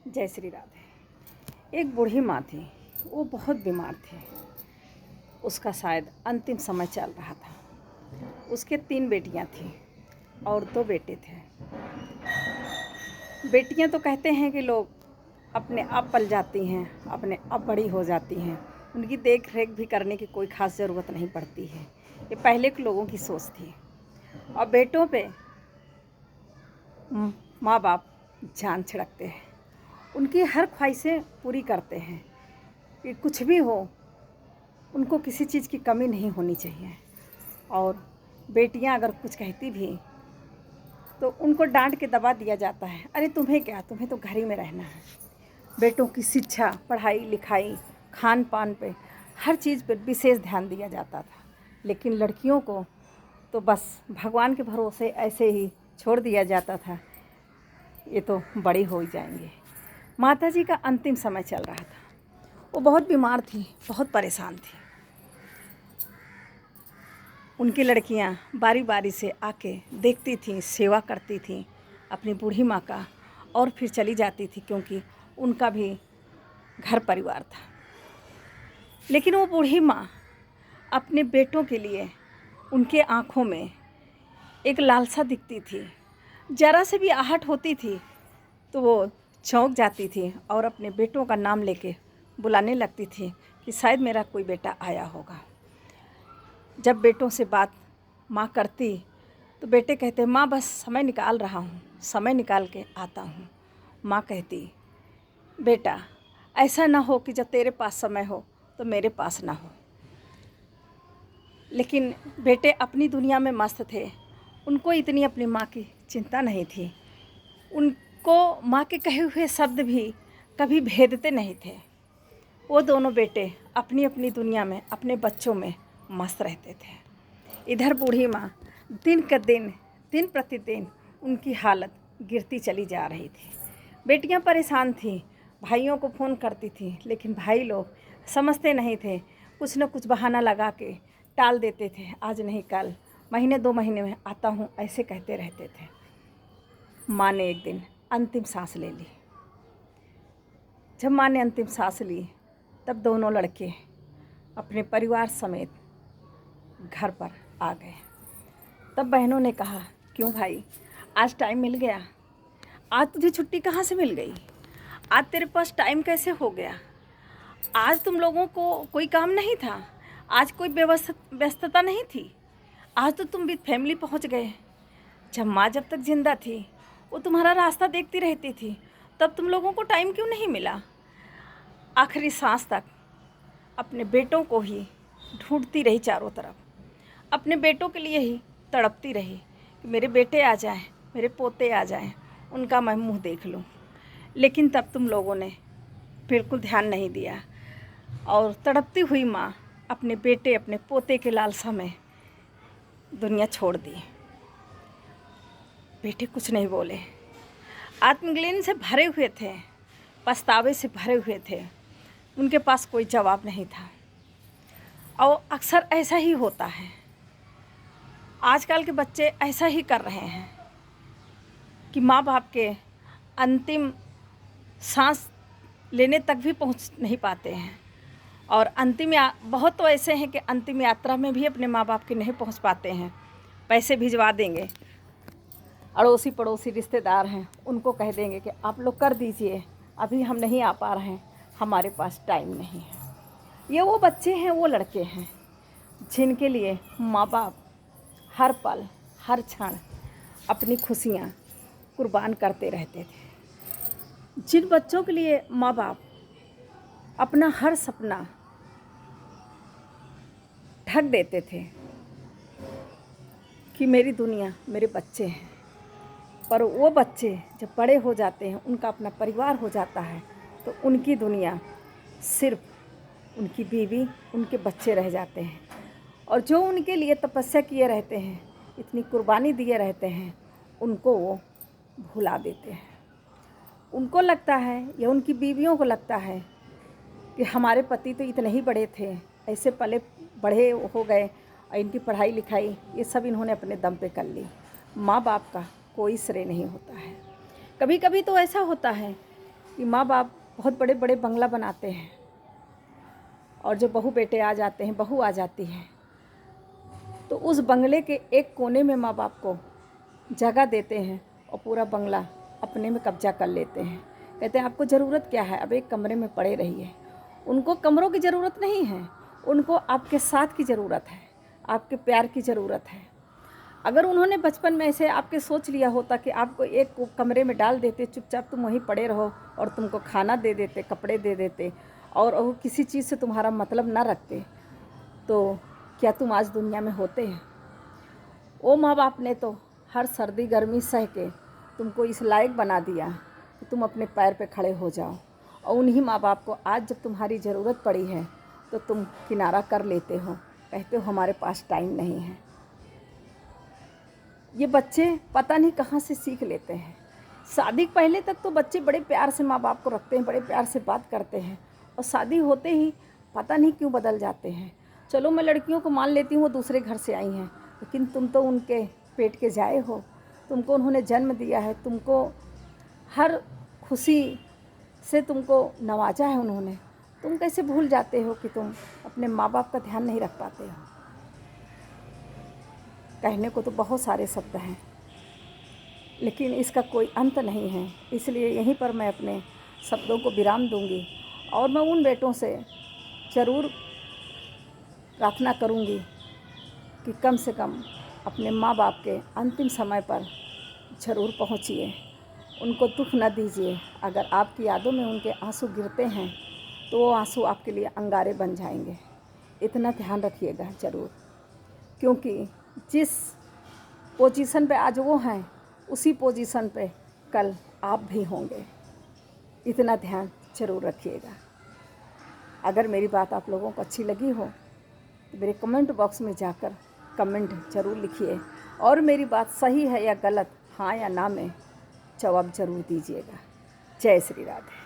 जय श्री राधे। एक बूढ़ी माँ थी, वो बहुत बीमार थी। उसका शायद अंतिम समय चल रहा था। उसके 3 बेटियां थीं और 2 बेटे थे। बेटियां तो कहते हैं कि लोग अपने आप पल जाती हैं, अपने आप बड़ी हो जाती हैं, उनकी देख रेख भी करने की कोई ख़ास ज़रूरत नहीं पड़ती है। ये पहले के लोगों की सोच थी। और बेटों पे माँ बाप जान छिड़कते हैं, उनकी हर ख्वाहिशें पूरी करते हैं कि कुछ भी हो, उनको किसी चीज़ की कमी नहीं होनी चाहिए। और बेटियां अगर कुछ कहती भी तो उनको डांट के दबा दिया जाता है, अरे तुम्हें क्या, तुम्हें तो घर ही में रहना है। बेटों की शिक्षा, पढ़ाई लिखाई, खान पान पे, हर चीज़ पे विशेष ध्यान दिया जाता था। लेकिन लड़कियों को तो बस भगवान के भरोसे ऐसे ही छोड़ दिया जाता था, ये तो बड़ी हो ही जाएंगे। माता जी का अंतिम समय चल रहा था। वो बहुत बीमार थी, बहुत परेशान थी। उनकी लड़कियां बारी बारी से आके देखती थीं, सेवा करती थीं अपनी बूढ़ी माँ का, और फिर चली जाती थी, क्योंकि उनका भी घर परिवार था। लेकिन वो बूढ़ी माँ अपने बेटों के लिए, उनके आँखों में एक लालसा दिखती थी। ज़रा से भी आहट होती थी तो वो चौंक जाती थी और अपने बेटों का नाम लेके बुलाने लगती थी कि शायद मेरा कोई बेटा आया होगा। जब बेटों से बात माँ करती तो बेटे कहते, माँ बस समय निकाल रहा हूँ, समय निकाल के आता हूँ। माँ कहती, बेटा ऐसा ना हो कि जब तेरे पास समय हो तो मेरे पास ना हो। लेकिन बेटे अपनी दुनिया में मस्त थे, उनको इतनी अपनी माँ की चिंता नहीं थी। उनको माँ के कहे हुए शब्द भी कभी भेदते नहीं थे। वो दोनों बेटे अपनी अपनी दुनिया में, अपने बच्चों में मस्त रहते थे। इधर बूढ़ी माँ दिन प्रतिदिन उनकी हालत गिरती चली जा रही थी। बेटियां परेशान थीं, भाइयों को फ़ोन करती थीं, लेकिन भाई लोग समझते नहीं थे। कुछ न कुछ बहाना लगा के टाल देते थे, आज नहीं कल, महीने 2 महीने में आता हूँ, ऐसे कहते रहते थे। माँ ने एक दिन अंतिम सांस ले ली। जब माँ ने अंतिम सांस ली तब दोनों लड़के अपने परिवार समेत घर पर आ गए। तब बहनों ने कहा, क्यों भाई, आज टाइम मिल गया? आज तुझे छुट्टी कहाँ से मिल गई? आज तेरे पास टाइम कैसे हो गया? आज तुम लोगों को कोई काम नहीं था? आज कोई व्यस्तता नहीं थी? आज तो तुम विद फैमिली पहुँच गए। जब माँ जब तक जिंदा थी वो तुम्हारा रास्ता देखती रहती थी, तब तुम लोगों को टाइम क्यों नहीं मिला? आखिरी सांस तक अपने बेटों को ही ढूंढती रही, चारों तरफ अपने बेटों के लिए ही तड़पती रही कि मेरे बेटे आ जाएं, मेरे पोते आ जाएं, उनका मैं मुंह देख लूं। लेकिन तब तुम लोगों ने बिल्कुल ध्यान नहीं दिया और तड़पती हुई माँ अपने बेटे, अपने पोते के लालसा में दुनिया छोड़ दी। बेटे कुछ नहीं बोले, आत्मग्लानि से भरे हुए थे, पछतावे से भरे हुए थे। उनके पास कोई जवाब नहीं था। और अक्सर ऐसा ही होता है, आजकल के बच्चे ऐसा ही कर रहे हैं कि माँ बाप के अंतिम सांस लेने तक भी पहुँच नहीं पाते हैं। और बहुत तो ऐसे हैं कि अंतिम यात्रा में भी अपने माँ बाप के नहीं पहुँच पाते हैं। पैसे भिजवा देंगे, अड़ोसी पड़ोसी रिश्तेदार हैं, उनको कह देंगे कि आप लोग कर दीजिए, अभी हम नहीं आ पा रहे हैं, हमारे पास टाइम नहीं है। ये वो बच्चे हैं, वो लड़के हैं जिनके लिए माँ बाप हर पल, हर क्षण अपनी खुशियाँ कुर्बान करते रहते थे। जिन बच्चों के लिए माँ बाप अपना हर सपना ढक देते थे कि मेरी दुनिया मेरे बच्चे हैं, पर वो बच्चे जब बड़े हो जाते हैं, उनका अपना परिवार हो जाता है, तो उनकी दुनिया सिर्फ उनकी बीवी, उनके बच्चे रह जाते हैं। और जो उनके लिए तपस्या किए रहते हैं, इतनी कुर्बानी दिए रहते हैं, उनको वो भुला देते हैं। उनको लगता है, या उनकी बीवियों को लगता है कि हमारे पति तो इतने ही बड़े थे, ऐसे पले बड़े हो गए, और इनकी पढ़ाई लिखाई ये सब इन्होंने अपने दम पे कर ली। माँ बाप का कोई श्रेय नहीं होता है। कभी कभी तो ऐसा होता है कि माँ बाप बहुत बड़े बड़े बंगला बनाते हैं और जो बहू बेटे आ जाते हैं, बहू आ जाती है, तो उस बंगले के एक कोने में माँ बाप को जगह देते हैं और पूरा बंगला अपने में कब्जा कर लेते हैं। कहते हैं आपको ज़रूरत क्या है, अब एक कमरे में पड़े रहिए। उनको कमरों की ज़रूरत नहीं है, उनको आपके साथ की ज़रूरत है, आपके प्यार की ज़रूरत है। अगर उन्होंने बचपन में ऐसे आपके सोच लिया होता कि आपको एक कमरे में डाल देते, चुपचाप तुम वहीं पड़े रहो और तुमको खाना दे देते, कपड़े दे देते और वो किसी चीज़ से तुम्हारा मतलब ना रखते, तो क्या तुम आज दुनिया में होते हैं? वो माँ बाप ने तो हर सर्दी गर्मी सह के तुमको इस लायक बना दिया कि तुम अपने पैर पे खड़े हो जाओ, और उन्हीं माँ बाप को आज जब तुम्हारी ज़रूरत पड़ी है तो तुम किनारा कर लेते हो, कहते हो हमारे पास टाइम नहीं है। ये बच्चे पता नहीं कहाँ से सीख लेते हैं। शादी पहले तक तो बच्चे बड़े प्यार से माँ बाप को रखते हैं, बड़े प्यार से बात करते हैं, और शादी होते ही पता नहीं क्यों बदल जाते हैं। चलो मैं लड़कियों को मान लेती हूँ, वो दूसरे घर से आई हैं, लेकिन तुम तो उनके पेट के जाए हो, तुमको उन्होंने जन्म दिया है, तुमको हर खुशी से तुमको नवाजा है उन्होंने, तुम कैसे भूल जाते हो कि तुम अपने माँ बाप का ध्यान नहीं रख पाते हो? कहने को तो बहुत सारे शब्द हैं, लेकिन इसका कोई अंत नहीं है। इसलिए यहीं पर मैं अपने शब्दों को विराम दूंगी और मैं उन बेटों से ज़रूर प्रार्थना करूंगी कि कम से कम अपने माँ बाप के अंतिम समय पर ज़रूर पहुँचिए, उनको दुख न दीजिए। अगर आपकी यादों में उनके आंसू गिरते हैं तो वो आंसू आपके लिए अंगारे बन जाएंगे। इतना ध्यान रखिएगा ज़रूर, क्योंकि जिस पोजीशन पे आज वो हैं उसी पोजीशन पे कल आप भी होंगे। इतना ध्यान ज़रूर रखिएगा। अगर मेरी बात आप लोगों को अच्छी लगी हो तो मेरे कमेंट बॉक्स में जाकर कमेंट ज़रूर लिखिए, और मेरी बात सही है या गलत, हाँ या ना में जवाब ज़रूर दीजिएगा। जय श्री राधे।